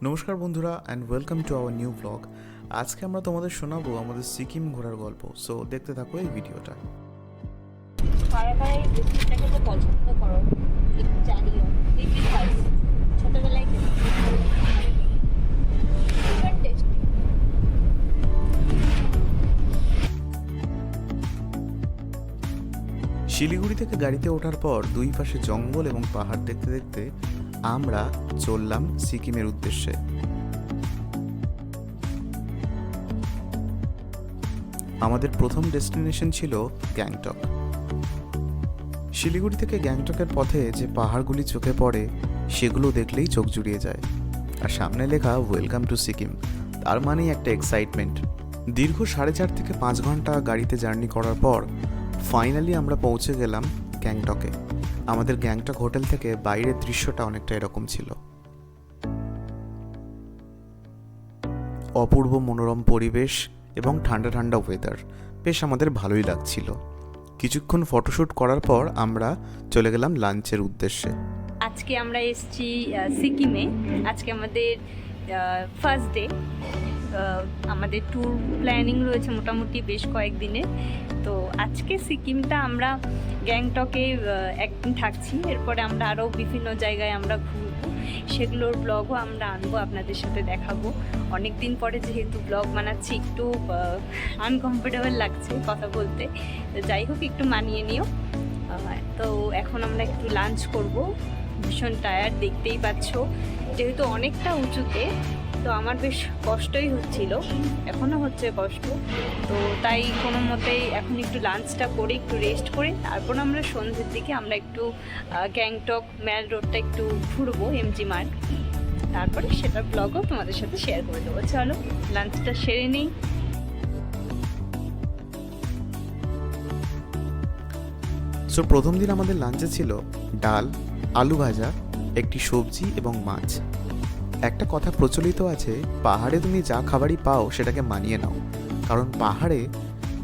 নমস্কার বন্ধুরা and welcome to our new blog. আজকে আমরা তোমাদের শোনাবো আমাদের সিকিম ঘোরার গল্প। সো দেখতে থাকো এই ভিডিওটা। কারা কারা এই রেসিপিটাকে তো পছন্দ করো একটু জানিও। দেখি গাইস ছোটবেলায় টেস্টি। শিলিগুড়ি থেকে গাড়িতে ওঠার পর দুই পাশে জঙ্গল এবং পাহাড় দেখতে দেখতে আমরা চললাম সিকিমের উদ্দেশ্যে। আমাদের প্রথম ডেস্টিনেশন ছিল গ্যাংটক। শিলিগুড়ি থেকে গ্যাংটকের পথে যে পাহাড়গুলি চোখে পড়ে সেগুলো দেখলেই চোখ জুড়িয়ে যায়, আর সামনে লেখা ওয়েলকাম টু সিকিম, তার মানেই একটা এক্সাইটমেন্ট। দীর্ঘ 4.5 থেকে 5 ঘন্টা গাড়িতে জার্নি করার পর ফাইনালি আমরা পৌঁছে গেলাম গ্যাংটকে। আমাদের গ্যাংটক হোটেল থেকে বাইরের দৃশ্যটা অনেকটা এরকম ছিল। অপূর্ব মনোরম পরিবেশ এবং ঠান্ডা ঠান্ডা ওয়েদার, বেশ আমাদের ভালোই লাগছিল। কিছুক্ষণ ফটোশ্যুট করার পর আমরা চলে গেলাম লাঞ্চের উদ্দেশ্যে। আজকে আমরা এসেছি সিকিমে। আজকে আমাদের ফার্স্ট ডে। আমাদের ট্যুর প্ল্যানিং রয়েছে মোটামুটি বেশ কয়েকদিনের। তো আজকে সিকিমটা আমরা গ্যাংটকে একদিন থাকছি, এরপরে আমরা আরও বিভিন্ন জায়গায় আমরা ঘুরবো, সেগুলোর ব্লগও আমরা আনবো, আপনাদের সাথে দেখাবো। অনেক দিন পরে যেহেতু ব্লগ বানাচ্ছি একটু আনকমফোর্টেবল লাগছে কথা বলতে, যাই হোক একটু মানিয়ে নিও। তো এখন আমরা একটু লাঞ্চ করব। ভীষণ টায়ার্ড, দেখতেই পাচ্ছ, যেহেতু অনেকটা উঁচুতে, তো আমার বেশ কষ্টই হচ্ছিল, এখনও হচ্ছে কষ্ট। তো তাই কোনো মতেই এখন একটু লাঞ্চটা করে একটু রেস্ট করে তারপর আমরা সন্ধ্যের দিকে আমরা একটু গ্যাংটক ম্যাল রোডটা একটু ঘুরবো, এমজি মার্গ। তারপরে সেটার ব্লগও তোমাদের সাথে শেয়ার করে দেবো। চলো লাঞ্চটা সেরে নিই। সো প্রথম দিন আমাদের লাঞ্চে ছিল ডাল, আলু ভাজা, একটি সবজি এবং মাছ। একটা কথা প্রচলিত আছে, পাহাড়ে তুমি যা খাবারই পাও সেটাকে মানিয়ে নাও, কারণ পাহাড়ে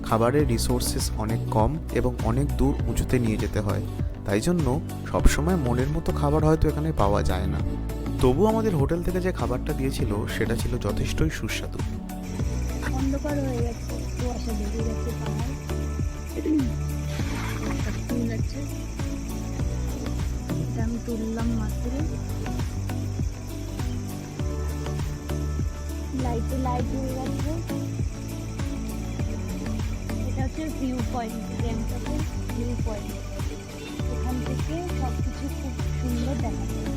খাবারের রিসোর্সেস অনেক কম এবং অনেক দূর উঁচুতে নিয়ে যেতে হয়, তাই জন্য সবসময় মনের মতো খাবার হয়তো এখানে পাওয়া যায় না। তবু আমাদের হোটেল থেকে যে খাবারটা দিয়েছিল সেটা ছিল যথেষ্টই সুস্বাদু। অন্ধকার হয়ে গেছে, কুয়াশা বেরিয়ে গেছে, পাহাড় ফুল আছে, এটা আমি তুললাম মাত্র। লাইটে লাইট হয়ে গেছে। এটা হচ্ছে ভিউ পয়েন্ট, গ্যাংটকের ভিউ পয়েন্ট। এখান থেকে সব কিছু খুব সুন্দর দেখা যায়।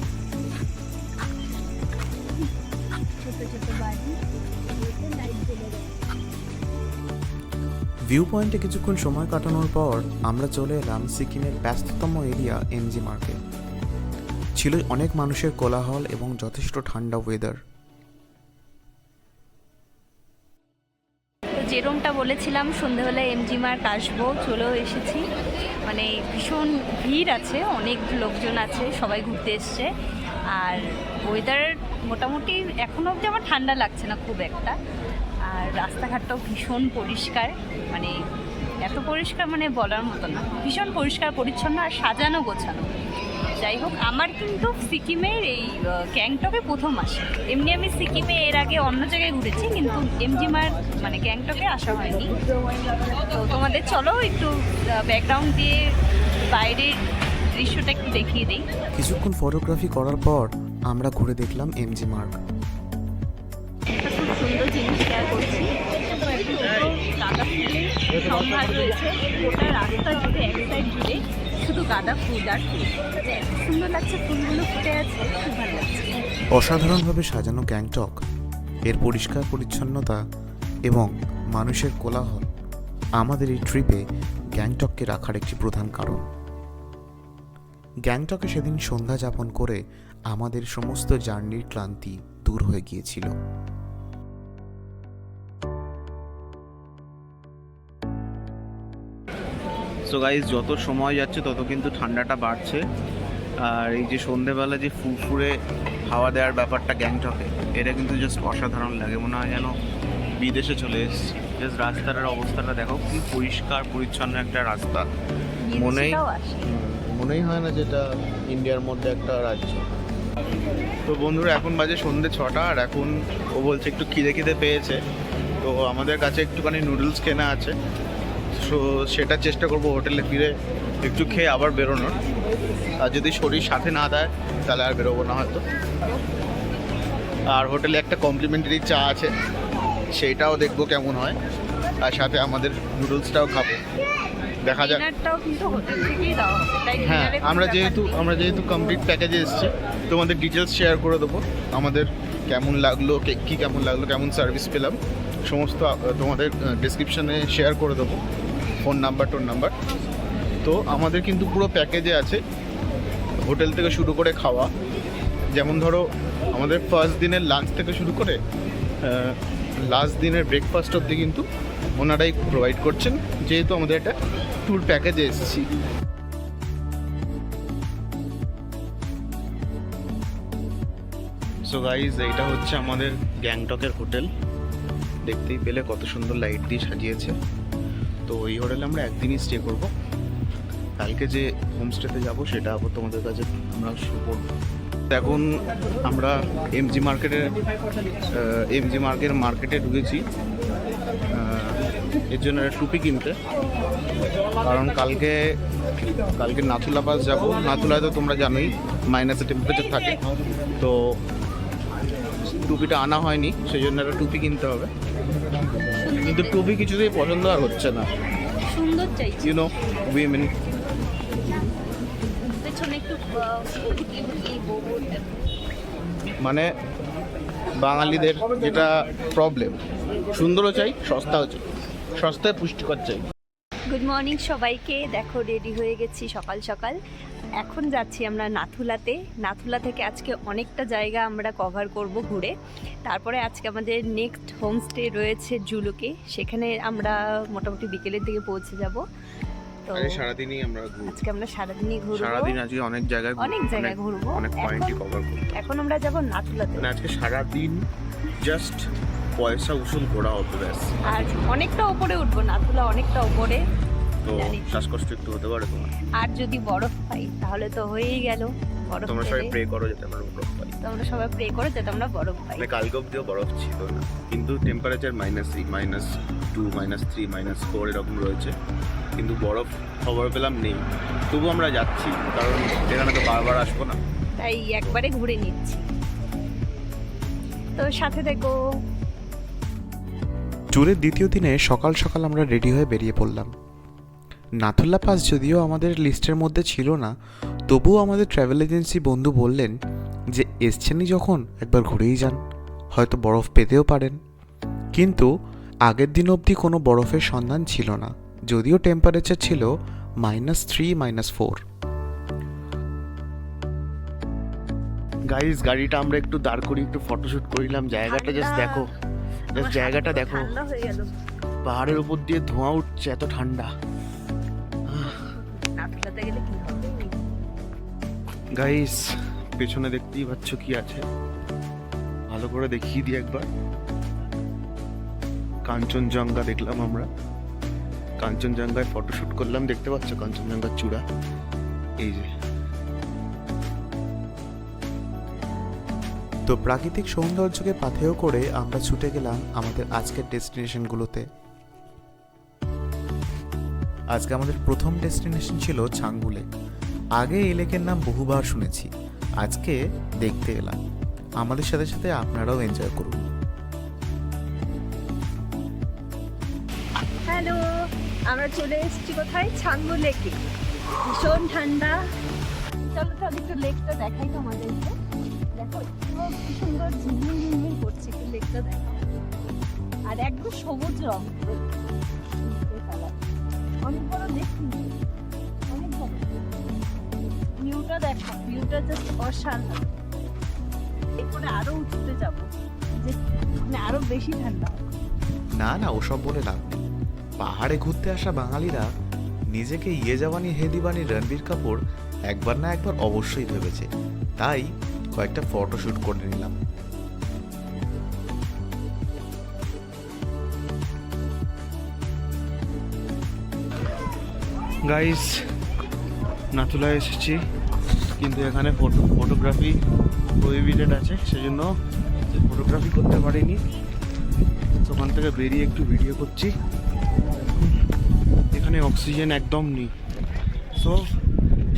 ছোট ছোট বাড়ি, লাইট জ্বলে গেছে। ভিউ পয়েন্টে কিছুক্ষণ সময় কাটানোর পর আমরা চলে এলাম সিকিমের ব্যস্ততম এরিয়া এমজি মার্কে। ছিল অনেক মানুষের কোলাহল এবং যথেষ্ট ঠান্ডা ওয়েদার। যেরমটা বলেছিলাম সন্ধ্যেবেলায় এমজি মার্গ আসবো, চলেও এসেছি। মানে ভীষণ ভিড় আছে, অনেক লোকজন আছে, সবাই ঘুরতে এসছে। আর ওয়েদার মোটামুটি এখনও অবধি আমার ঠান্ডা লাগছে না খুব একটা। আর রাস্তাঘাটটাও ভীষণ পরিষ্কার, মানে এত পরিষ্কার মানে বলার মতো না, ভীষণ পরিষ্কার পরিচ্ছন্ন আর সাজানো গোছানো। যাই হোক, আমার কিন্তু সিকিমের এই গ্যাংটকে প্রথম আসে। এমনি আমি সিকিমে এর আগে অন্য জায়গায় ঘুরেছি, কিন্তু এমজি মার্গ মানে গ্যাংটকে আসা হয়নি। তো তোমাদের চলো একটু ব্যাকগ্রাউন্ড দিয়ে বাইরের দৃশ্যটা একটু দেখিয়ে দিই। কিছুক্ষণ ফটোগ্রাফি করার পর আমরা ঘুরে দেখলাম এমজি মার্গ। একটা খুব সুন্দর জিনিস শেয়ার করছি। গাঁদা ফুলের সম্ভার রয়েছে গোটা রাস্তা জুড়ে, এক সাইড জুড়ে শুধু গাঁদা ফুল আর ফুল। এত সুন্দর লাগছে, ফুলগুলো ফুটে আছে, খুব ভালো লাগছে। অসাধারণভাবে সাজানো গ্যাংটক, এর পরিষ্কার পরিচ্ছন্নতা এবং মানুষের কোলাহল আমাদের এই ট্রিপে গ্যাংটককে রাখার একটি প্রধান কারণ। গ্যাংটকে সেদিন সন্ধ্যা যাপন করে আমাদের সমস্ত জার্নির ক্লান্তি দূর হয়ে গিয়েছিল। সো গাইজ, যত সময় যাচ্ছে তত কিন্তু ঠান্ডাটা বাড়ছে। আর এই যে সন্ধেবেলা যে ফুরফুরে হাওয়া দেওয়ার ব্যাপারটা গ্যাংটকে, এটা কিন্তু জাস্ট অসাধারণ লাগে, মনে হয় যেন বিদেশে চলে এসেছি। জাস্ট রাস্তাটার অবস্থাটা দেখো, কি পরিষ্কার পরিচ্ছন্ন একটা রাস্তা, মনেই হয় না যেটা ইন্ডিয়ার মধ্যে একটা রাজ্য। তো বন্ধুরা এখন বাজে সন্ধ্যে 6টা, আর এখন ও বলছে একটু খিদে পেয়েছে, তো আমাদের কাছে একটুখানি নুডলস কেনা আছে। সো সেটা চেষ্টা করব হোটেলে ফিরে একটু খেয়ে আবার বেরোনোর। আর যদি শরীর সাথে না দেয় তাহলে আর বেরোবো না হয়তো। আর হোটেলে একটা কমপ্লিমেন্টারি চা আছে, সেইটাও দেখবো কেমন হয়, আর সাথে আমাদের নুডলসটাও খাবো, দেখা যাক। ডিনারটাও কিন্তু হোটেল থেকেই দেওয়া হবে, তাই হ্যাঁ, ডিনারে আমরা যেহেতু কমপ্লিট প্যাকেজে এসেছি, তোমাদের ডিটেলস শেয়ার করে দেবো, আমাদের কেমন লাগলো, কেমন লাগলো, কেমন সার্ভিস পেলাম, সমস্ত তোমাদের ডিসক্রিপশানে শেয়ার করে দেবো, ফোন নাম্বার। তো আমাদের কিন্তু পুরো প্যাকেজে আছে, হোটেল থেকে শুরু করে খাওয়া, যেমন ধরো আমাদের ফার্স্ট দিনের লাঞ্চ থেকে শুরু করে লাস্ট দিনের ব্রেকফাস্ট অবধি কিন্তু ওনারাই প্রোভাইড করছেন, যেহেতু আমাদের একটা ট্যুর প্যাকেজে এসেছি। সো গাইজ, এইটা হচ্ছে আমাদের গ্যাংটকের হোটেল, দেখতেই পেলে কত সুন্দর লাইট দিয়ে সাজিয়েছে। তো এই হোটেলে আমরা একদিনই স্টে করব, কালকে যে হোমস্টেতে যাব সেটা আবার তোমাদের কাছে আমরা শো করব। এখন আমরা এমজি মার্কেটে ঢুকেছি এর জন্য একটা টুপি কিনতে, কারণ কালকে নাথুলা পাস যাব। নাথুলায় তো তোমরা জানোই মাইনাসে টেম্পারেচার থাকে, তো টুপিটা আনা হয়নি, সেই জন্য একটা টুপি কিনতে হবে। কিন্তু টুপি কিছুতেই পছন্দ আর হচ্ছে না, সুন্দর চাইছি, ইউ নো উইমেন। পেছনে একটু মানে বাঙালিদের যেটা প্রবলেম, সুন্দরও চাই, সস্তাও চাই, সস্তায় পুষ্টিকর চাই। গুড মর্নিং সবাইকে, দেখো রেডি হয়ে গেছি সকাল সকাল। এখন যাচ্ছি আমরা নাথুলাতে। নাথুলা থেকে আজকে অনেকটা জায়গা আমরা কভার করব ঘুরে। তারপরে আজকে আমাদের নেক্সট হোমস্টে রয়েছে জুলুকে, সেখানে আমরা মোটামুটি বিকেলের দিকে পৌঁছে যাব। তো সারাদিনই আমরা আজকে আমরা সারাদিনই ঘুরবো, সারাদিন আজকে অনেক জায়গায় ঘুরবো, অনেক পয়েন্টই কভার করব। এখন আমরা যাব নাথুলাতে, মানে আজকে সারাদিন জাস্ট পয়সা উসুল করা হবে ব্যাস। আর অনেকটা উপরে উঠবো, নাথুলা অনেকটা উপরে, তো শ্বাসকষ্ট একটু হতে পারে তোমার। আর যদি বরফ পাই তাহলে তো হয়েই গেল। বরফ তোমরা সবাই প্রে করো যাতে আমরা বরফ পাই। তোমরা সবাই প্রে করো যাতে আমরা বরফ পাই। মানে কালকে অব্দিও বরফ ছিল না, কিন্তু টেম্পারেচার -3, -2, -3, -4 এরকম রয়েছে, কিন্তু বরফ খবর পেলাম নেই। তবু আমরা যাচ্ছি, কারণ এখানে তো বারবার আসবো না, তাই একবারে ঘুরে নিচ্ছি। তো সাথে দেখো। ট্যুরের দ্বিতীয় দিনে সকাল সকাল আমরা রেডি হয়ে বেরিয়ে পড়লাম। নাথুলা পাস যদিও আমাদের লিস্টের মধ্যে ছিল না, তবুও আমাদের ট্রাভেল এজেন্সি বন্ধু বললেন যে এসছেনই যখন একবার ঘুরেই যান, হয়তো বরফ পেতেও পারেন। কিন্তু আগের দিন অবধি কোনো বরফের সন্ধান ছিল না, যদিও টেম্পারেচার ছিল -3, -4। গাইস গাড়িটা আমরা একটু দাঁড় করি, একটু ফটোশুট করিলাম। জায়গাটা জাস্ট দেখো, জায়গাটা দেখো, ঠান্ডা হয়ে গেল। পাহাড়ের উপর দিয়ে ধোঁয়া উঠছে, এত ঠান্ডা। নাথুলাতে গেলে কি হবে? গাইস পেছনে দেখতেই পাচ্ছ কি আছে, ভালো করে দেখিয়ে দিই একবার। কাঞ্চনজঙ্ঘা দেখলাম আমরা, কাঞ্চনজঙ্ঘায় ফটোশুট করলাম, দেখতে পাচ্ছ কাঞ্চনজঙ্ঘার চূড়া, এই যে। তো প্রাকৃতিক সৌন্দর্যকে পাথেয় করে আমরা ছুটে গেলাম আমাদের আজকের ডেস্টিনেশনগুলোতে। আজকে আমাদের প্রথম ডেস্টিনেশন ছিল ছাঙ্গু লেক। আগে এই লেকের নাম বহুবার শুনেছি, আজকে দেখতে এলাম। আমাদের সাথে সাথে আপনারাও এনজয় করুন। হ্যালো, আমরা চলে এসেছি কোথায়? ছাঙ্গু লেকে। ভীষণ ঠান্ডা। চলো তো একটু লেকটা দেখাই তোমাদেরকে। দেখো কি সুন্দর ঝিলমিল করছে, একটু লেকটা দেখো। আর একদম সবুজ রং, অনেক বড় লেক, অনেক বড়। ভিউটা দেখো, ভিউটা জাস্ট অসাধারণ। এরপরে আরো উঠতে যাবো, যে মানে আরো বেশি ঠান্ডা। না না, ওসব বলে লাভ নেই। পাহাড়ে ঘুরতে আসা বাঙালিরা নিজেকে ইয়ে জাওয়ানি হে দিওয়ানি রণবীর কাপুর একবার না একবার অবশ্যই ভেবেছে, তাই কয়েকটা ফটো শুট করে নিলাম। গাইস নাথুলায় এসেছি, কিন্তু এখানে ফটোগ্রাফি প্রহিবিটেড আছে, সেজন্য ফটোগ্রাফি করতে পারিনি। তো ওখান থেকে বেরিয়ে একটু ভিডিও করছি। এখানে অক্সিজেন একদম নেই, সো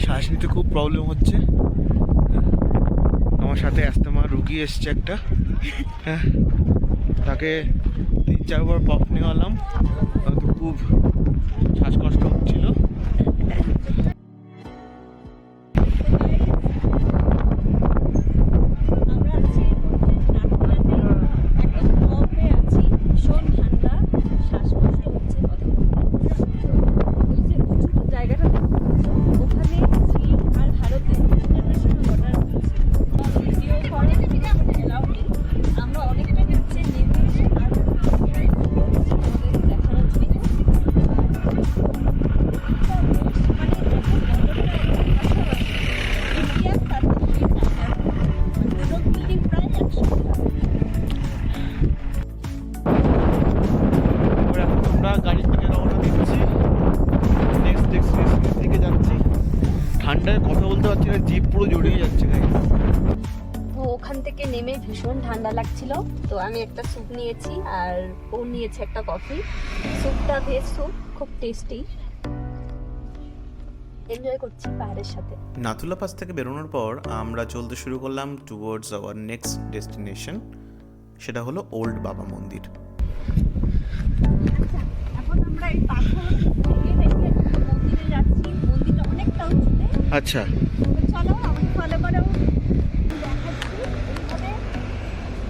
শ্বাস নিতে খুব প্রবলেম হচ্ছে। আমার সাথে অ্যাস্তমা রুগী এসছে একটা, হ্যাঁ, তাকে 3-4 বার পপ নেওয়ালাম, তো খুব শ্বাসকষ্ট হচ্ছিল। আমরা আছি নাটুলাতে, একদম টপে আছি, ভীষণ ঠান্ডা, শ্বাসকষ্ট হচ্ছে কথা বলতে। ওই যে উঁচু জায়গাটা দেখতে পাচ্ছ, ওখানে চীন আর ভারতে ইন্টারন্যাশনাল বর্ডার ভিডিও করে এলাও নেই। আমরা অনেকটা হচ্ছে নেমে এসে আর দেখা যাচ্ছে ইন্ডিয়ার তার দুটো বিল্ডিং প্রায় একসাথে। এবার এখন আমরা গাড়ি থেকে রওনা দিচ্ছি, নেক্সট ডেস্টিনেশনের দিকে যাচ্ছি। ঠান্ডায় কথা বলতে পারছি না, জিভ পুরো জড়িয়ে যাচ্ছে গাড়ি। তো ওখান থেকে নেমে ভীষণ ঠান্ডা লাগছিল, তো আমি একটা স্যুপ নিয়েছি আর ও নিয়েছে একটা কফি। স্যুপটা ভেজ স্যুপ, খুব টেস্টি, এনজয় করছি পাহাড়ের সাথে। নাথুলা পাস থেকে বেরোনোর পর আমরা চলতে শুরু করলাম টুয়ার্ডস আওয়ার নেক্সট ডেস্টিনেশন, সেটা হলো ওল্ড বাবা মন্দির। এখন আমরা এই পাথর ভেঙে ভেঙে মন্দিরে যাচ্ছি। মন্দিরটা অনেকটা উঁচুতে। আচ্ছা, তো চলো আমাকে ফলো করো, দেখাচ্ছি এইভাবে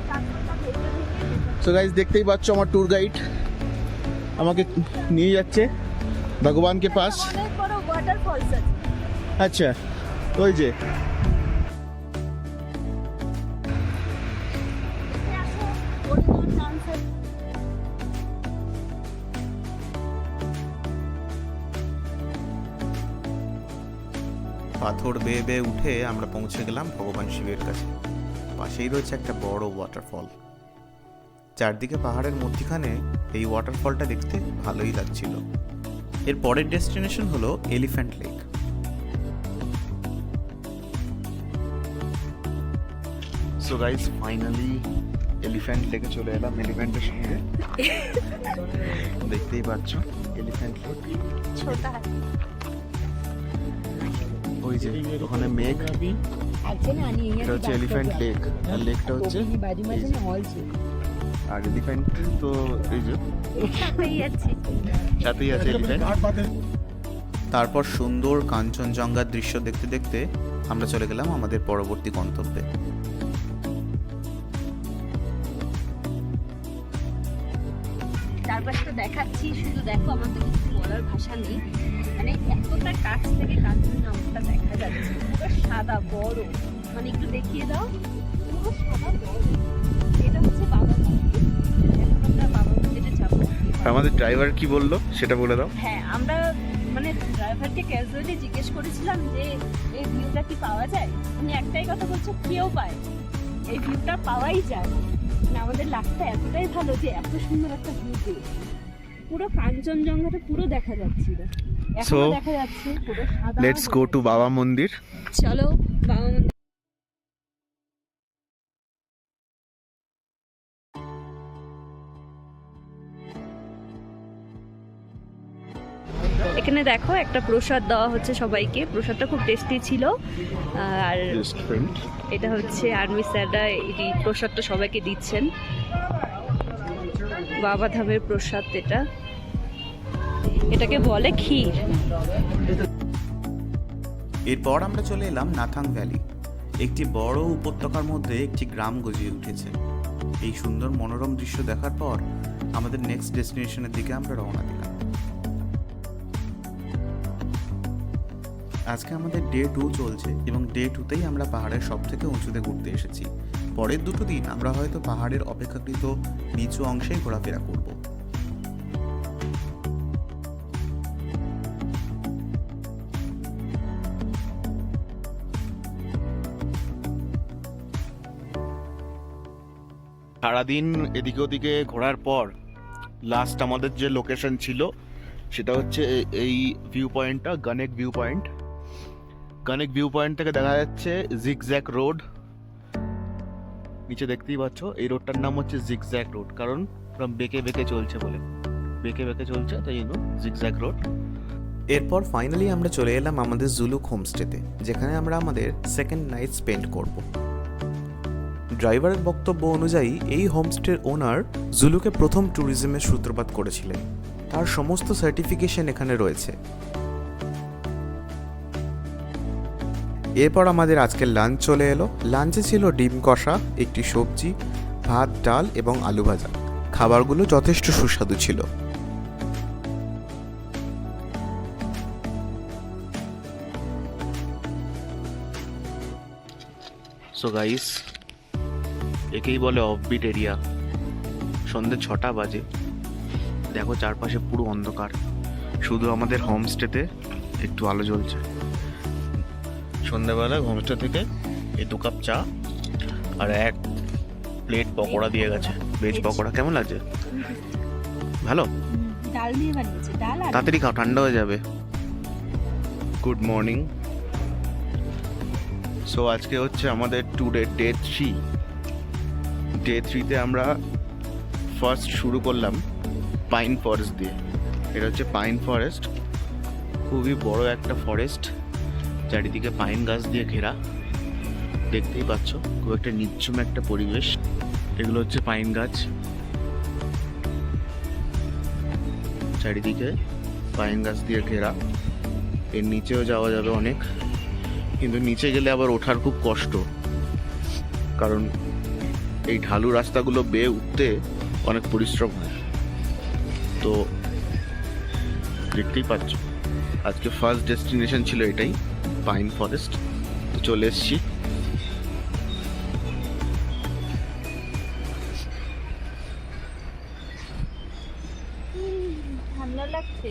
পাথরটা ভেঙে ভেঙে। সো গাইস, দেখতেই পাচ্ছ আমার ট্যুর গাইড আমাকে নিয়ে যাচ্ছে ভগবান কে পাস। অনেক বড় ওয়াটারফলস আছে। আচ্ছা, ওই যে আসো, ওরিজিনাল ডান্সার। পাথর বেয়ে বেয়ে উঠে আমরা পৌঁছে গেলাম ভগবান শিবের কাছে। পাশেই রয়েছে একটা বড় ওয়াটারফল। চারদিকে পাহাড়ের মধ্যিখানে এই ওয়াটারফলটা দেখতে ভালোই লাগছিল। এর পরের ডেস্টিনেশন হলো elephant lake. So guys, finally elephant লেকে চলে এলাম এলিফ্যান্টের সঙ্গে। দেখতেই পাচ্ছ এলিফ্যান্ট লেক। ছোটা ওই যে ওখানে মেঘ, এটা হচ্ছে এলিফ্যান্ট লেক, আর লেকটা হচ্ছে এই যে। আর এলিফ্যান্ট তো এই যে হয়ে যাচ্ছে। সাথেই আছে এলিফ্যান্ট। তারপর সুন্দর কাঞ্চনজঙ্ঘার দৃশ্য দেখতে দেখতে আমরা চলে গেলাম আমাদের পরবর্তী গন্তব্যে। চারপাশটা দেখাচ্ছি, শুধু দেখো, আমার তো কিছু বলার ভাষা নেই। মানে এতটা কাছ থেকে কাঞ্চনজঙ্ঘাটা দেখা যাচ্ছে, পুরো সাদা বড়, মানে একটু দেখিয়ে দাও, পুরো সাদা বড়। এটা হচ্ছে বাবা মন্দির। এখন আমরা বাবা মন্দিরে যাবো। আমাদের ড্রাইভার কি বললো সেটা বলে দাও। হ্যাঁ, আমরা মানে ড্রাইভারকে ক্যাজুয়ালি জিজ্ঞেস করেছিলাম যে এই ভিউটা কি পাওয়া যায়। উনি একটাই কথা বলছো, কেউ পায়, এই ভিউটা পাওয়াই যায়। মানে আমাদের লাকটা এতটাই ভালো যে এত সুন্দর একটা ভিউ পেয়েছি। পুরো কাঞ্চনজঙ্ঘাটা পুরো দেখা যাচ্ছিল, So, এখনো দেখা যাচ্ছে পুরো সাদা। লেটস গো টু বাবা মন্দির। চলো বাবা মন্দির। এখানে দেখো একটা প্রসাদ দেওয়া হচ্ছে সবাইকে, প্রসাদটা খুব টেস্টি ছিল। আর এটা হচ্ছে আর্মি স্যাররা এই প্রসাদটা সবাইকে দিচ্ছেন, বাবা ধামের প্রসাদ। এটাকে বলে ক্ষীর। এরপর আমরা চলে এলাম নাথাং ভ্যালি। একটি বড় উপত্যকার মধ্যে একটি গ্রাম গজিয়ে উঠেছে। এই সুন্দর মনোরম দৃশ্য দেখার পর আমাদের নেক্সট ডেস্টিনেশনের দিকে আমরা রওনা দিলাম। আজকে আমাদের ডে 2 চলছে এবং ডে 2তেই আমরা পাহাড়ের সব থেকে উঁচুতে ঘুরতে এসেছি। পরের দুটো দিন আমরা হয়তো পাহাড়ের অপেক্ষাকৃত নিচু অংশেই ঘোরাফেরা করব। সারাদিন এদিকে ওদিকে ঘোরার পর লাস্ট আমাদের যে লোকেশন ছিল সেটা হচ্ছে এই ভিউ পয়েন্টটা, গনেক ভিউ পয়েন্ট। কানেক ভিউ পয়েন্ট থেকে দেখা যাচ্ছে জিগজ্যাগ রোড। নিচে দেখতেই পাচ্ছ এই রোডটার নাম হচ্ছে জিগজ্যাগ রোড, কারণ বেঁকে বেঁকে চলছে বলে, বেঁকে বেঁকে চলছে তাই জন্য জিগজ্যাগ রোড। এরপর ফাইনালি আমরা চলে এলাম আমাদের জুলুক হোমস্টেতে, যেখানে আমরা আমাদের সেকেন্ড নাইট স্পেন্ড করব। ড্রাইভারের বক্তব্য অনুযায়ী এই হোমস্টের ওনার জুলুকে প্রথম ট্যুরিজমের সূত্রপাত করেছিলেন, তার সমস্ত সার্টিফিকেশন এখানে রয়েছে। এরপর আমাদের আজকের লাঞ্চ চলে এলো। লাঞ্চে ছিল ডিম কষা, একটি সবজি, ভাত, ডাল এবং আলু ভাজা। খাবারগুলো যথেষ্ট সুস্বাদু ছিল। সো গাইস, একেই বলে অফবিট এরিয়া। সন্ধ্যে 6টা বাজে, দেখো চারপাশে পুরো অন্ধকার, শুধু আমাদের হোমস্টেতে একটু আলো জ্বলছে। সন্ধ্যেবেলা হোমস্টে থেকে এই 2 কাপ চা আর 1 প্লেট পকোড়া দিয়ে গেছে, ভেজ পকোড়া। কেমন লাগছে? ভালো? ডাল দিয়ে বানিয়েছে, ডাল আর তাড়াতাড়ি খাও, ঠান্ডা হয়ে যাবে। Good morning. সো আজকে হচ্ছে আমাদের ট্যুরের ডে 3। ডে 3তে আমরা ফার্স্ট শুরু করলাম পাইন ফরেস্ট দিয়ে। এটা হচ্ছে পাইন ফরেস্ট, খুবই বড় একটা ফরেস্ট, চারিদিকে পাইন গাছ দিয়ে ঘেরা। দেখতেই পাচ্ছ খুব একটা নিঝুম একটা পরিবেশ। এগুলো হচ্ছে পাইন গাছ, চারিদিকে পাইন গাছ দিয়ে ঘেরা। এর নিচেও যাওয়া যাবে অনেক, কিন্তু নিচে গেলে আবার ওঠার খুব কষ্ট, কারণ এই ঢালু রাস্তাগুলো বেয়ে উঠতে অনেক পরিশ্রম হয়। তো দেখতেই পাচ্ছ আজকে ফার্স্ট ডেস্টিনেশন ছিল এটাই, পাইন ফরেস্ট। তো চলে এসছি। ঠান্ডা লাগছে।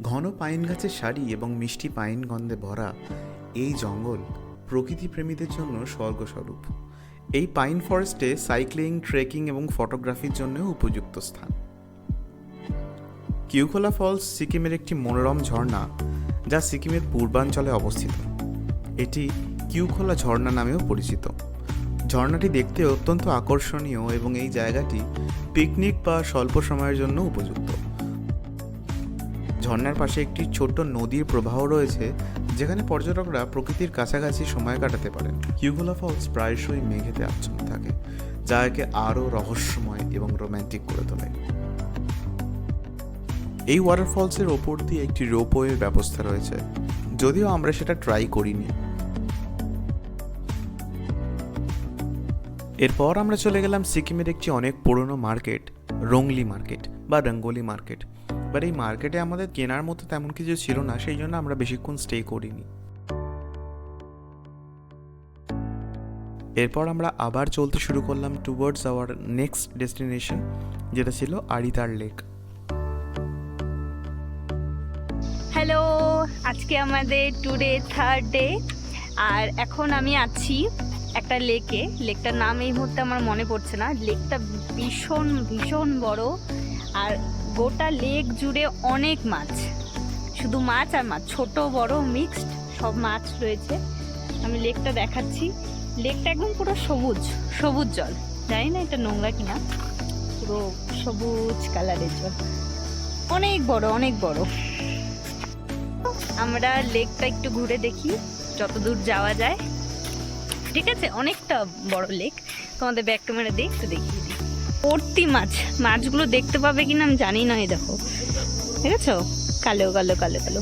ঘন পাইন গাছের সারি এবং মিষ্টি পাইন গন্ধে ভরা এই জঙ্গল প্রকৃতি প্রেমীদের জন্য স্বর্গস্বরূপ। এই পাইন ফরেস্টে সাইক্লিং, ট্রেকিং এবং ফটোগ্রাফির জন্য উপযুক্ত স্থান। কিউখোলা ফলস সিকিমের একটি মনোরম ঝর্ণা, যা সিকিমের পূর্বাঞ্চলে অবস্থিত। এটি কিউখোলা ঝর্ণা নামেও পরিচিত। ঝর্ণাটি দেখতে অত্যন্ত আকর্ষণীয় এবং এই জায়গাটি পিকনিক বা স্বল্প সময়ের জন্য উপযুক্ত। ঝর্ণার পাশে একটি ছোট্ট নদীর প্রবাহ রয়েছে, যেখানে পর্যটকরা প্রকৃতির কাছাকাছি সময় কাটাতে পারেন। কিউখোলা ফলস প্রায়শই মেঘেতে আচ্ছন্ন থাকে, যা একে আরও রহস্যময় এবং রোম্যান্টিক করে তোলে। এই ওয়াটারফলসের ওপর দিয়ে একটি রোপওয়ের ব্যবস্থা রয়েছে, যদিও আমরা সেটা ট্রাই করিনি। এরপর আমরা চলে গেলাম সিকিমের একটি অনেক পুরনো মার্কেট, রংলি মার্কেট বা রঙ্গোলি মার্কেট। বাট এই মার্কেটে আমাদের কেনার মতো তেমন কিছু ছিল না, সেই জন্য আমরা বেশিক্ষণ স্টে করিনি। এরপর আমরা আবার চলতে শুরু করলাম টুয়ার্ডস আওয়ার নেক্সট ডেস্টিনেশন, যেটা ছিল আরিতার লেক। হ্যালো, আজকে আমাদের ট্যুরে 3rd ডে, আর এখন আমি আছি একটা লেকে। লেকটার নাম এই মুহূর্তে আমার মনে পড়ছে না। লেকটা ভীষণ ভীষণ বড়, আর গোটা লেক জুড়ে অনেক মাছ, শুধু মাছ আর মাছ, ছোট বড় মিক্সড সব মাছ রয়েছে। আমি লেকটা দেখাচ্ছি। লেকটা একদম পুরো সবুজ সবুজ জল, জানি না এটা নোংরা কিনা, পুরো সবুজ কালারের জল, অনেক বড় অনেক বড়। আমরা লেকটা একটু ঘুরে দেখি যতদূর যাওয়া যায়। ঠিক আছে, অনেকটা বড় লেক। তোমাদের ব্যাক ক্যামেরা দিয়ে একটু দেখিয়ে দিই। ভর্তি মাছ, মাছগুলো দেখতে পাবে কিনা আমি জানি না। এই দেখো, ঠিক আছে, কালো কালো কালো কালো।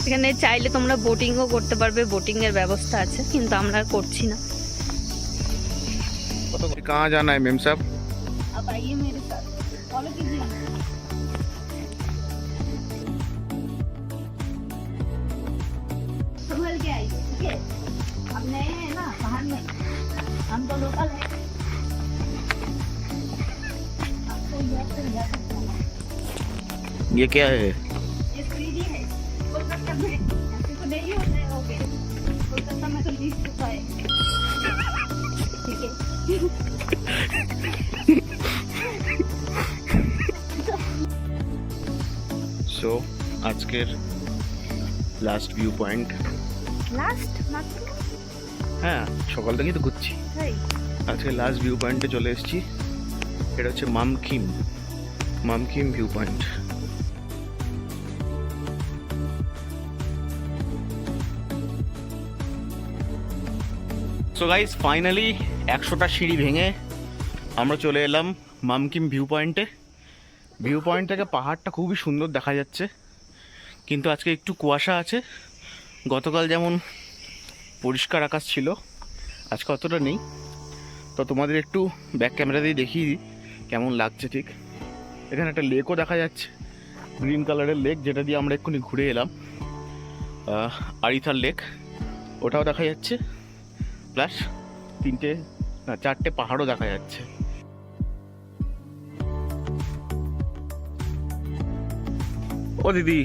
এখানে চাইলে তোমরা বোটিংও করতে পারবে, বোটিং এর ব্যবস্থা আছে, কিন্তু আমরা করছি না। कहाँ जाना है मेम साहब? अब आइए मेरे साथ, फॉलो कीजिए। संभल के आइए, ठीक है? अब नए हैं ना, बाहर में, हम तो लोकल हैं। आपको याद कर लिया था। ये क्या है? ये सीढ़ी है, कोलकाता में ऐसे तो नहीं होता है। ओके, कोलकाता में तो लीज चुका है, ठीक है? सो আজকের লাস্ট ভিউ পয়েন্ট। লাস্ট মাত্র হ্যাঁ, সকাল থেকেই তো ঘুরছি। তাই আজকে লাস্ট ভিউ পয়েন্টে চলে এসেছি। এটা হচ্ছে Mamkhim view point. So guys, finally 100টা সিঁড়ি ভেঙে আমরা চলে এলাম মামকিম ভিউ পয়েন্টে। ভিউ পয়েন্ট থেকে পাহাড়টা খুবই সুন্দর দেখা যাচ্ছে, কিন্তু আজকে একটু কুয়াশা আছে। গতকাল যেমন পরিষ্কার আকাশ ছিল, আজকে অতটা নেই। তো তোমাদের একটু ব্যাক ক্যামেরা দিয়ে দেখিয়ে দিই কেমন লাগছে। ঠিক এখানে একটা লেকও দেখা যাচ্ছে, গ্রিন কালারের লেক, যেটা দিয়ে আমরা এক্ষুনি ঘুরে এলাম। আরিথার লেক ওটাও দেখা যাচ্ছে, প্লাস 4টে পাহাড়ও দেখা যাচ্ছে। ও দিদি,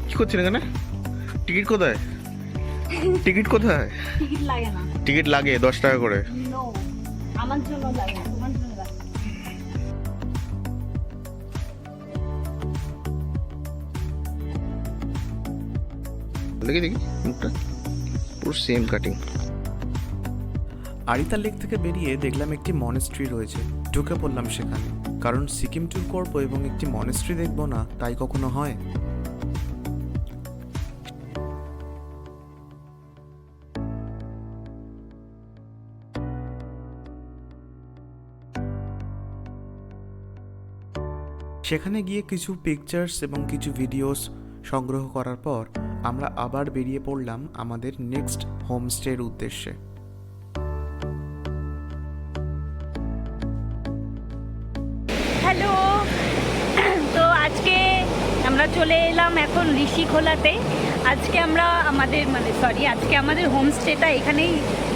কি করছেন এখানে? টিকিট কোথায়? টিকিট কোথায়? টিকিট লাগে না। টিকিট লাগে 10 টাকা করে। নো, আমার জন্য লাগে, তোমার জন্য লাগে। দেখি দেখি মুখটা পুরো সেম কাটিং। আরিতার লেক থেকে বেরিয়ে দেখলাম একটি মনেস্ট্রি রয়েছে, ঢুকে পড়লাম সেখানে। কারণ সিকিম ট্যুর করবো এবং একটি মনেস্ট্রি দেখবো না, তাই কখনো হয়? সেখানে গিয়ে কিছু পিকচার্স এবং কিছু ভিডিওস সংগ্রহ করার পর আমরা আবার বেরিয়ে পড়লাম আমাদের নেক্সট হোমস্টের উদ্দেশ্যে। হ্যালো, তো আজকে আমরা চলে এলাম এখন ঋষিখোলাতে। আজকে আমাদের হোমস্টেটা এখানেই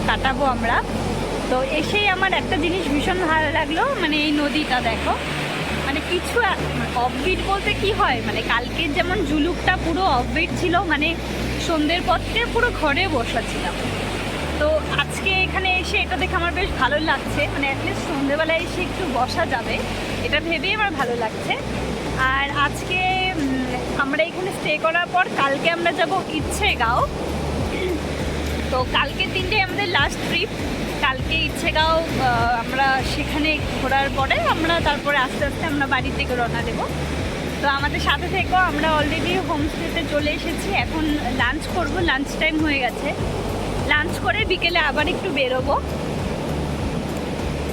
কাটাবো আমরা। তো এসেই আমার একটা জিনিস ভীষণ ভালো লাগলো, মানে এই নদীটা দেখো, মানে কিছু অফবিট বলতে কি হয়, মানে কালকের যেমন জুলুকটা পুরো অফবিট ছিল, মানে সন্ধ্যের পর থেকে পুরো ঘরে বসা ছিলাম। তো আজকে এখানে এসে এটা দেখে আমার বেশ ভালো লাগছে, মানে অ্যাটলিস্ট সন্ধ্যেবেলায় এসে একটু বসা যাবে, এটা ভেবেই আমার ভালো লাগছে। আর আজকে আমরা এখানে স্টে করার পর কালকে আমরা যাব ইচ্ছেগাঁও। তো কালকের দিনটাই আমাদের লাস্ট ট্রিপ। কালকে ইচ্ছেগাঁও আমরা সেখানে ঘোরার পরে আমরা তারপরে আস্তে আস্তে আমরা বাড়ির থেকে রওনা দেবো। তো আমাদের সাথে থেকেও, আমরা অলরেডি হোমস্টেতে চলে এসেছি। এখন লাঞ্চ করব, লাঞ্চ টাইম হয়ে গেছে। লাঞ্চ করে বিকেলে আবার একটু বেরোবো,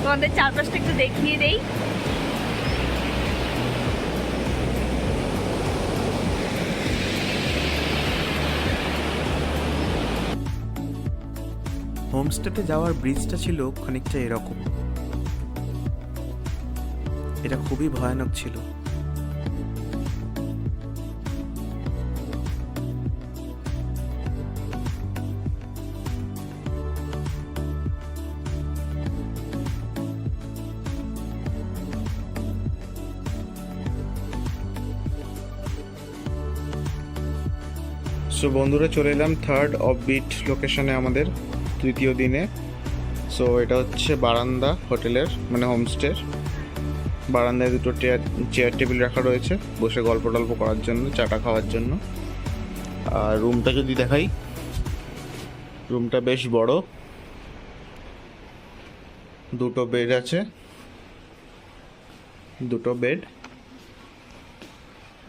তোমাদের চারপাশটা একটু দেখিয়ে দেই। হোমস্টেতে যাওয়ার ব্রিজটা ছিল খানিকটা এরকম। এটা খুবই ভয়ানক ছিল। সো বন্ধুরা, চলে এলাম থার্ড অফবিট লোকেশনে আমাদের তৃতীয় দিনে। সো এটা হচ্ছে বারান্দা হোটেলের, মানে হোমস্টের বারান্দায় দুটো চেয়ার টেবিল রাখা রয়েছে বসে গল্প টল্প করার জন্য, চাটা খাওয়ার জন্য। আর রুমটা যদি দেখাই, রুমটা বেশ বড়, দুটো বেড আছে, দুটো বেড।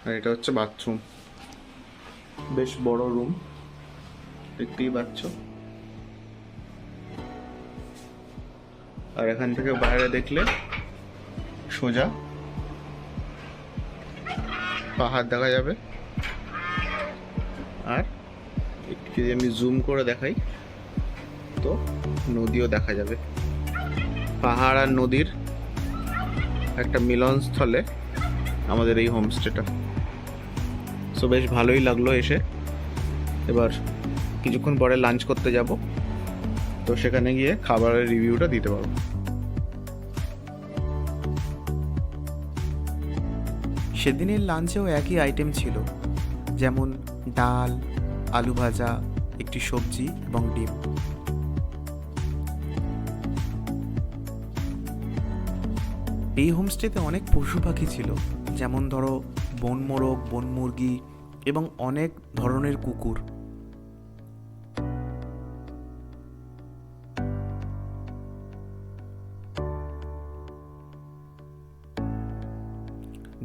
আর এটা হচ্ছে বাথরুম, বেশ বড় রুম, দেখতেই পাচ্ছ। আর এখান থেকে বাইরে দেখলে সোজা পাহাড় দেখা যাবে। আর একটু যদি আমি জুম করে দেখাই তো নদীও দেখা যাবে। পাহাড় আর নদীর একটা মিলনস্থলে আমাদের এই হোমস্টেটা। সো বেশ ভালোই লাগলো এসে। এবার কিছুক্ষণ পরে লাঞ্চ করতে যাব, তো সেখানে গিয়ে খাবারের রিভিউটা দিতে পারবো। সেদিনের লাঞ্চেও একই আইটেম ছিল, যেমন ডাল, আলু ভাজা, একটি সবজি এবং ডিম। এই হোমস্টেতে অনেক পশু পাখি ছিল, যেমন ধরো বন মোরগ, বন মুরগি এবং অনেক ধরনের কুকুর।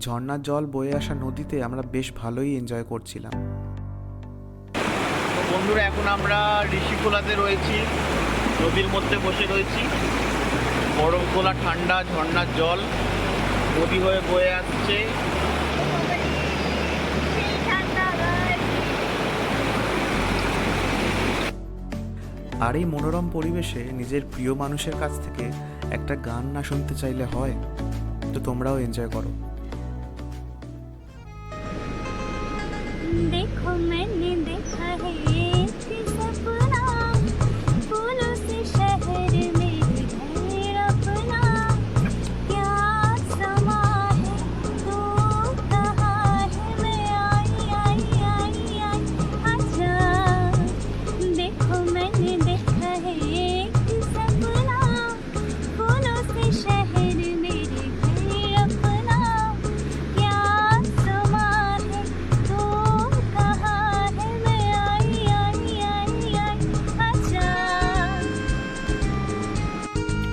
ঝর্ণার জল বয়ে আসা নদীতে আমরা বেশ ভালোই এনজয় করছিলাম। তো বন্ধুরা, এখন আমরা ঋষিখোলাতে রয়েছি, নদীর মধ্যে বসে রয়েছি। বরফ গোলা ঠান্ডা ঝর্ণার জল নদী হয়ে বয়ে আসছে। আর এই মনোরম পরিবেশে নিজের প্রিয় মানুষের কাছ থেকে একটা গান না শুনতে চাইলে হয়? তো তোমরাও এনজয় করো। देखो मैंने देखा है एक सपना, फूलों से शहर में घर अपना, क्या समा है तू कहाँ है, मैं आई आई आई आई आजा। देखो मैंने देखा है एक सपना, फूलों से शहर मेरे घर अपना, क्या समा है तू कहाँ है, मैं आई आई आई आई आजा।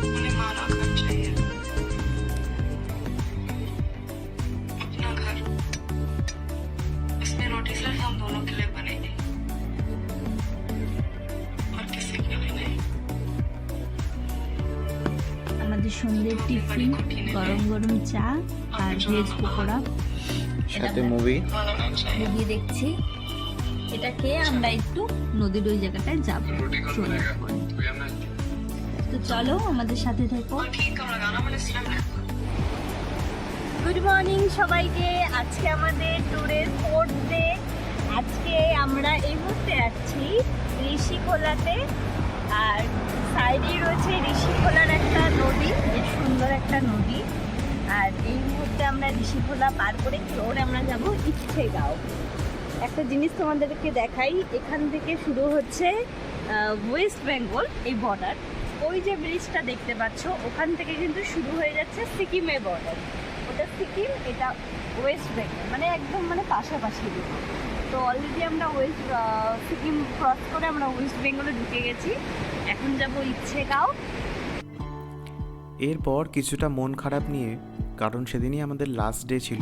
उन्हें माना घर चाहिए, अपना घर। इसमें नोटिस हम दोनों के लिए बनेगी और किसी के लिए नहीं। আমাদের সন্ধ্যের টিফিন, গরম গরম চা আর ভেজ পকোড়া, সাথে মুভি। মুভি দেখছি। এটা খেয়ে আমরা একটু নদীর ওই জায়গাটায় যাবো সন্ধ্যার পরে। তো চলো আমাদের সাথে থেকো। ठीक कम लगाना, मैंने सिर्फ গুড মর্নিং সবাইকে। আজকে আমাদের ট্যুরের 4th ডে। আজকে আমরা এই মুহূর্তে যাচ্ছি ঋষিখোলাতে। আর সাইডেই রয়েছে ঋষিখোলার একটা নদী, বেশ সুন্দর একটা নদী। আর এই মুহূর্তে আমরা ঋষিখোলা পার করে ফ্লোরে আমরা যাব ইচ্ছেগাঁও। একটা জিনিস তোমাদেরকে দেখাই, এখান থেকে শুরু হচ্ছে ওয়েস্ট বেঙ্গল এই বর্ডার। ওই যে ব্রিজটা দেখতে পাচ্ছ, ওখান থেকে কিন্তু শুরু হয়ে যাচ্ছে সিকিমের বর্ডার। ওটা সিকিম, এটা ওয়েস্ট বেঙ্গল, মানে একদম মানে পাশাপাশি। তো অলরেডি আমরা সিকিম ক্রস করে আমরা ওয়েস্ট বেঙ্গলে ঢুকে গেছি। এখন যাব ইচ্ছেগাঁও। এরপর কিছুটা মন খারাপ নিয়ে, কারণ সেদিনই আমাদের লাস্ট ডে ছিল,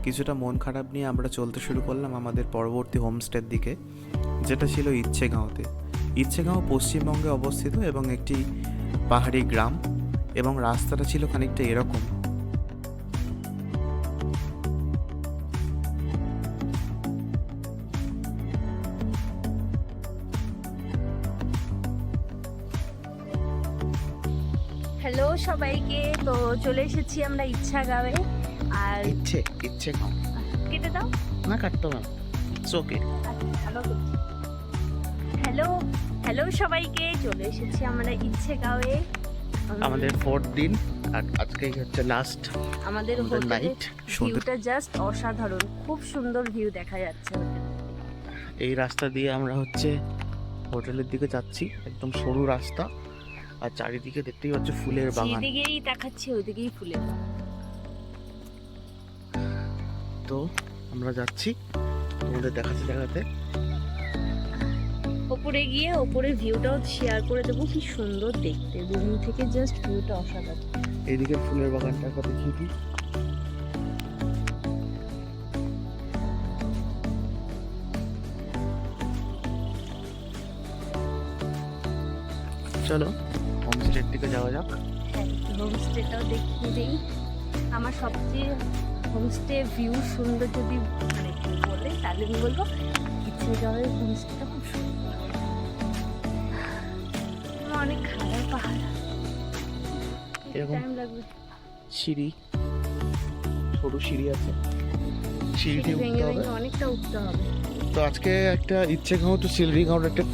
কিছুটা মন খারাপ নিয়ে আমরা চলতে শুরু করলাম আমাদের পরবর্তী হোমস্টের দিকে, যেটা ছিল ইচ্ছেগাঁওতে। ইচ্ছেগাঁও পশ্চিমবঙ্গে অবস্থিত এবং একটি পাহাড়ি গ্রাম, এবং রাস্তাটা ছিল খানিকটা এরকম। হ্যালো সবাইকে, তো চলে এসেছি আমরা ইচ্ছেগাঁওয়ে। আর ইচ্ছে খাও কেটে দাও না, কাটতে না, it's okay. Hello hello hello সবাইকে, চলে এসেছি আমরা ইচ্ছেগাঁওয়ে। আমাদের 4th দিন, আর আজকেই হচ্ছে লাস্ট আমাদের আমাদের হোটেলের night, ভিউটা জাস্ট অসাধারণ, খুব সুন্দর ভিউ দেখা যাচ্ছে হোটেল। এই রাস্তা দিয়ে আমরা হচ্ছে হোটেলের দিকে যাচ্ছি, একদম সরু রাস্তা, আর চারিদিকে দেখতেই পাচ্ছ ফুলের বাগান। যেদিকেই তাকাচ্ছি ওইদিকেই ফুলের বাগান। তো আমরা যাচ্ছি, তোমাদের দেখাতে ওপরে গিয়ে ওপরের ভিউটাও শেয়ার করে দেবো। কি সুন্দর দেখতে, রুম থেকে জাস্ট ভিউটা অসাধারণ। এইদিকে ফুলের বাগানটার কথা দেখিয়ে দিই। চলো হোমস্টের দিকে যাওয়া যাক। হ্যাঁ, হোমস্টেটাও দেখিয়ে দিই। আমার সবচেয়ে হোমস্টে ভিউ সুন্দর যদি মানে কেউ বলে, তাহলে আমি বলবো ইচ্ছেগাঁওয়ের হোমস্টেটা খুব সুন্দর। অনেক খারাপ পাহাড়, এরকম টাইম লাগবে। সিঁড়ি, সরু সিঁড়ি আছে, সিঁড়ি দিয়ে উঠতে ভেঙে হবে। ভেঙে অনেকটা উঠতে হবে। তো আজকে একটা ইচ্ছেগাঁও টু শিলিগুড়ির একটা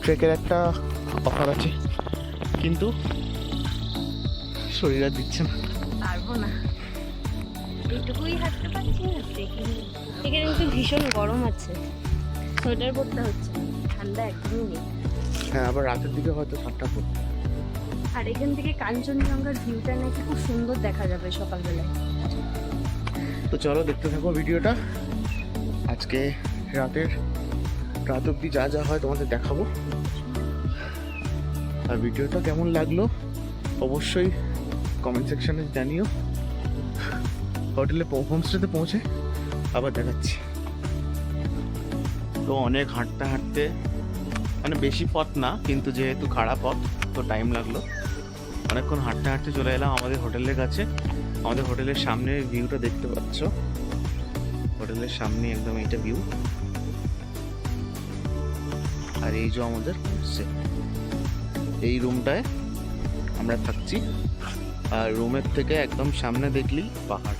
ট্রেকের একটা অফার আছে, কিন্তু শরীর আর দিচ্ছে না। পারবো না, এইটুকুই হাঁটতে পারছি না। এখানে কিন্তু ভীষণ গরম আছে, সোয়েটার পরতে হচ্ছে, ঠান্ডা একদমই নেই। হ্যাঁ, আবার রাতের দিকে হয়তো ঠান্ডা পড়বে। আর এখান থেকে কাঞ্চনজঙ্ঘার ভিউটা নাকি খুব সুন্দর দেখা যাবে সকালবেলায়। তো চলো দেখতে থাকো ভিডিওটা। আজকে রাত অব্দি যা যা হয় তোমাদের দেখাবো। আর ভিডিওটা কেমন লাগলো অবশ্যই কমেন্ট সেকশনে জানিও। হোমস্টেতে পৌঁছে আবার দেখাচ্ছি। তো অনেক হাঁটতে হাঁটতে, মানে বেশি পথ না কিন্তু যেহেতু খাড়া পথ তো টাইম লাগলো। অনেকক্ষণ হাঁটতে হাঁটতে চলে এলাম আমাদের হোটেলের কাছে। আমাদের হোটেলের সামনে ভিউটা দেখতে পাচ্ছ, হোটেলের সামনে একদম এইটা ভিউ। আর এই যে আমাদের হোমস্টে, এই রুমটায় আমরা থাকছি। আর রুমের থেকে একদম সামনে দেখলেই পাহাড়।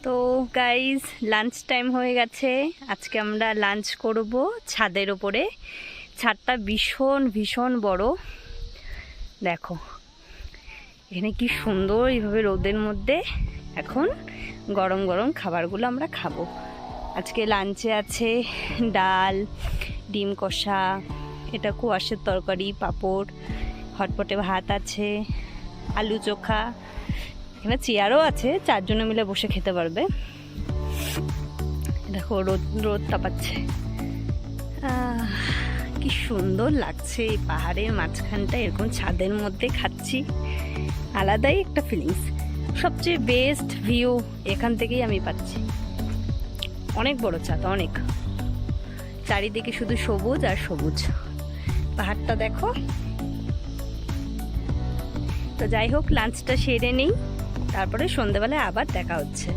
তো গাইজ লাঞ্চ টাইম হয়ে গেছে। আজকে আমরা লাঞ্চ করব ছাদের ওপরে। ছাদটা ভীষণ ভীষণ বড়, দেখো এখানে কি সুন্দর এইভাবে রোদের মধ্যে এখন গরম গরম খাবারগুলো আমরা খাবো। আজকে লাঞ্চে আছে ডাল, ডিম কষা, এটা কুয়াশের তরকারি, পাঁপড়, হটপটে ভাত আছে, আলু চোখা, এখানে চেয়ারও আছে, 4 জনে মিলে বসে খেতে পারবে। দেখো রোদ তাপাচ্ছে, কি সুন্দর লাগছে এই পাহাড়ের মাঝখানটা এরকম ছাদের মধ্যে খাচ্ছি, আলাদাই একটা ফিলিংস। সবচেয়ে বেস্ট ভিউ এখান থেকেই আমি পাচ্ছি। অনেক বড় ছাদ, অনেক, চারিদিকে শুধু সবুজ আর সবুজ। পাহাড়টা দেখো। তো যাই হোক, লাঞ্চটা সেরে নেই, তারপরে সন্ধ্যেবেলায় আবার দেখা হচ্ছে।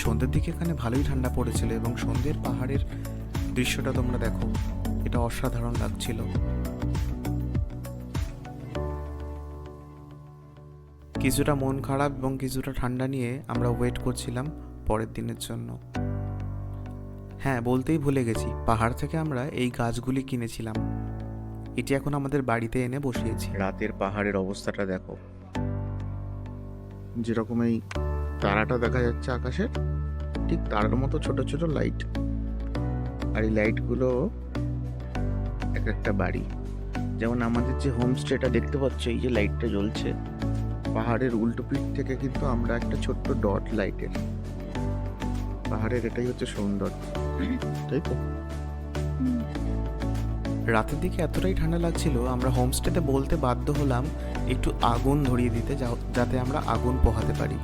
সন্ধ্যের দিকে এখানে ভালোই ঠান্ডা পড়েছিল এবং সন্ধ্যের পাহাড়ের দৃশ্যটা তোমরা দেখো, এটা অসাধারণ লাগছিল। কিছুটা মন খারাপ এবং কিছুটা ঠান্ডা নিয়ে আমরা ওয়েট করছিলাম পরের দিনের জন্য। হ্যাঁ, বলতেই ভুলে গেছি, পাহাড় থেকে আমরা এই গাছগুলি কিনেছিলাম। এটি এখন আমাদের বাড়িতে এনে বসিয়েছি। রাতের পাহাড়ের অবস্থাটা দেখো, যেরকম এই তারাটা দেখা যাচ্ছে আকাশে, ঠিক তারার মতো ছোট ছোট লাইট। আর এই লাইটগুলো এক একটা বাড়ি। যেমন আমাদের যে হোমস্টেটা দেখতে পাচ্ছ, এই যে লাইটটা জ্বলছে, পাহাড়ের উল্টো পিঠ থেকে কিন্তু আমরা একটা ছোট্ট ডট লাইটের। পাহাড়ের এটাই হচ্ছে সৌন্দর্য, তাই তো? রাতের দিকে এতটাই ঠান্ডা লাগছিল, আমরা হোমস্টেতে বলতে বাধ্য হলাম একটু আগুন ধরিয়ে দিতে, যাতে আমরা আগুন পোহাতে পারি।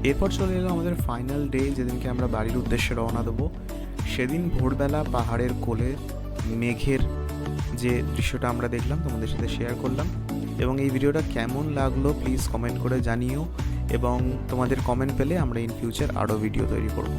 এরপর চলে এলো আমাদের ফাইনাল ডে, যেদিনকে আমরা বাড়ির উদ্দেশ্যে রওনা দেবো। সেদিন ভোরবেলা পাহাড়ের কোলে মেঘের যে দৃশ্যটা আমরা দেখলাম তোমাদের সাথে শেয়ার করলাম। এবং এই ভিডিওটা কেমন লাগলো প্লিজ কমেন্ট করে জানিও, এবং তোমাদের কমেন্ট পেলে আমরা ইন ফিউচার আরও ভিডিও তৈরি করব।